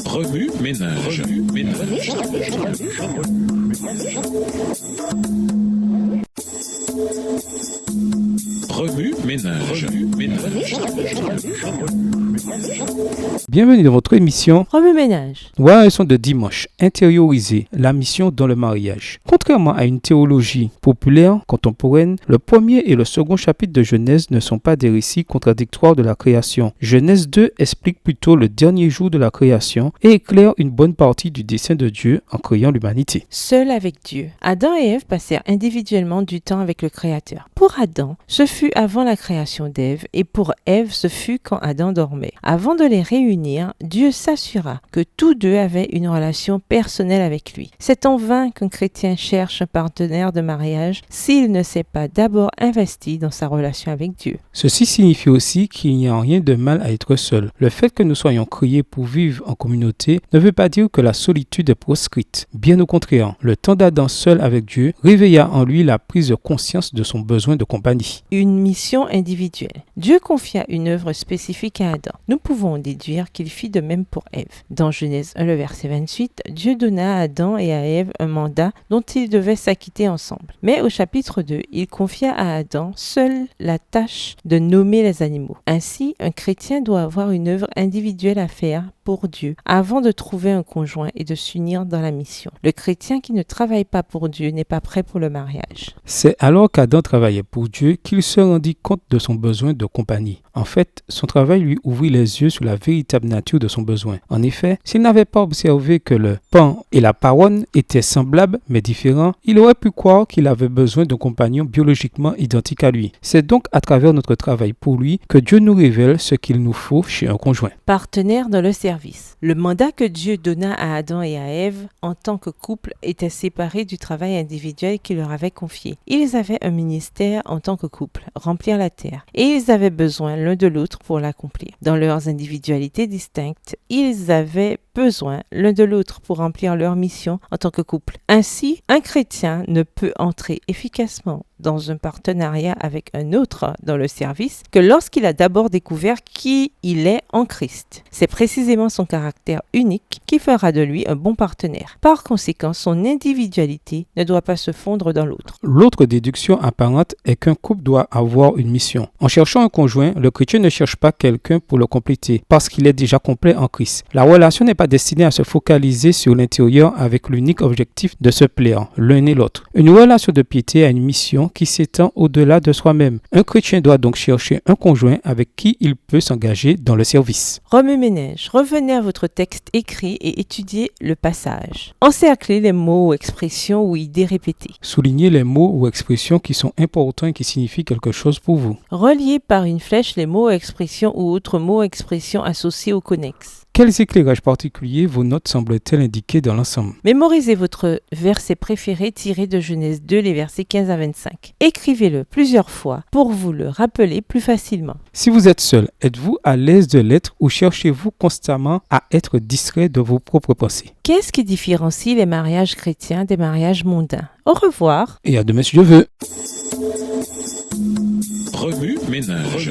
Remue ménage. Remue ménage. Bienvenue dans votre émission Remue ménage. Voir un son de dimanche, intérioriser la mission dans le mariage. Contrairement à une théologie populaire contemporaine, le premier et le second chapitre de Genèse ne sont pas des récits contradictoires de la création. Genèse 2 explique plutôt le dernier jour de la création et éclaire une bonne partie du dessein de Dieu en créant l'humanité. Seul avec Dieu. Adam et Ève passèrent individuellement du temps avec le Créateur. Pour Adam, ce fut avant la création d'Ève et pour Ève, ce fut quand Adam dormait. Avant de les réunir, Dieu s'assura que tous deux avaient une relation personnelle avec lui. C'est en vain qu'un chrétien cherche un partenaire de mariage s'il ne s'est pas d'abord investi dans sa relation avec Dieu. Ceci signifie aussi qu'il n'y a rien de mal à être seul. Le fait que nous soyons créés pour vivre en communauté ne veut pas dire que la solitude est proscrite. Bien au contraire, le temps d'Adam seul avec Dieu réveilla en lui la prise de conscience de son besoin de compagnie. Une mission individuelle. Dieu confia une œuvre spécifique à Adam. Nous pouvons déduire qu'il fit de même pour Ève. Dans Genèse 1, le verset 28, Dieu donna à Adam et à Ève un mandat dont ils devaient s'acquitter ensemble. Mais au chapitre 2, il confia à Adam seule la tâche de nommer les animaux. Ainsi, un chrétien doit avoir une œuvre individuelle à faire pour Dieu avant de trouver un conjoint et de s'unir dans la mission. Le chrétien qui ne travaille pas pour Dieu n'est pas prêt pour le mariage. C'est alors qu'Adam travaillait pour Dieu qu'il se rendit compte de son besoin de compagnie. En fait, son travail lui ouvrit les yeux sur la véritable nature de son besoin. En effet, s'il n'avait pas observé que le pan et la paronne étaient semblables mais différents, il aurait pu croire qu'il avait besoin d'un compagnon biologiquement identique à lui. C'est donc à travers notre travail pour lui que Dieu nous révèle ce qu'il nous faut chez un conjoint. Partenaire dans le service. Le mandat que Dieu donna à Adam et à Ève en tant que couple était séparé du travail individuel qu'il leur avait confié. Ils avaient un ministère en tant que couple, remplir la terre, et ils avaient besoin l'un de l'autre pour l'accomplir. Dans leurs individualités distinctes, ils avaient besoin l'un de l'autre pour remplir leur mission en tant que couple. Ainsi, un chrétien ne peut entrer efficacement dans un partenariat avec un autre dans le service que lorsqu'il a d'abord découvert qui il est en Christ. C'est précisément son caractère unique qui fera de lui un bon partenaire. Par conséquent, son individualité ne doit pas se fondre dans l'autre. L'autre déduction apparente est qu'un couple doit avoir une mission. En cherchant un conjoint, le chrétien ne cherche pas quelqu'un pour le compléter parce qu'il est déjà complet en Christ. La relation n'est pas destinée à se focaliser sur l'intérieur avec l'unique objectif de se plaire l'un et l'autre. Une relation de piété a une mission qui s'étend au-delà de soi-même. Un chrétien doit donc chercher un conjoint avec qui il peut s'engager dans le service. Remue ménage. Revenez à votre texte écrit et étudiez le passage. Encerclez les mots ou expressions ou idées répétées. Soulignez les mots ou expressions qui sont importants et qui signifient quelque chose pour vous. Reliez par une flèche les mots, expressions ou autres mots, expressions associés ou connexes. Quels éclairages particuliers vos notes semblent-elles indiquer dans l'ensemble? Mémorisez votre verset préféré tiré de Genèse 2, les versets 15 à 25. Écrivez-le plusieurs fois pour vous le rappeler plus facilement. Si vous êtes seul, êtes-vous à l'aise de l'être ou cherchez-vous constamment à être distrait de vos propres pensées? Qu'est-ce qui différencie les mariages chrétiens des mariages mondains? Au revoir. Et à demain si Dieu veut. Remue ménage.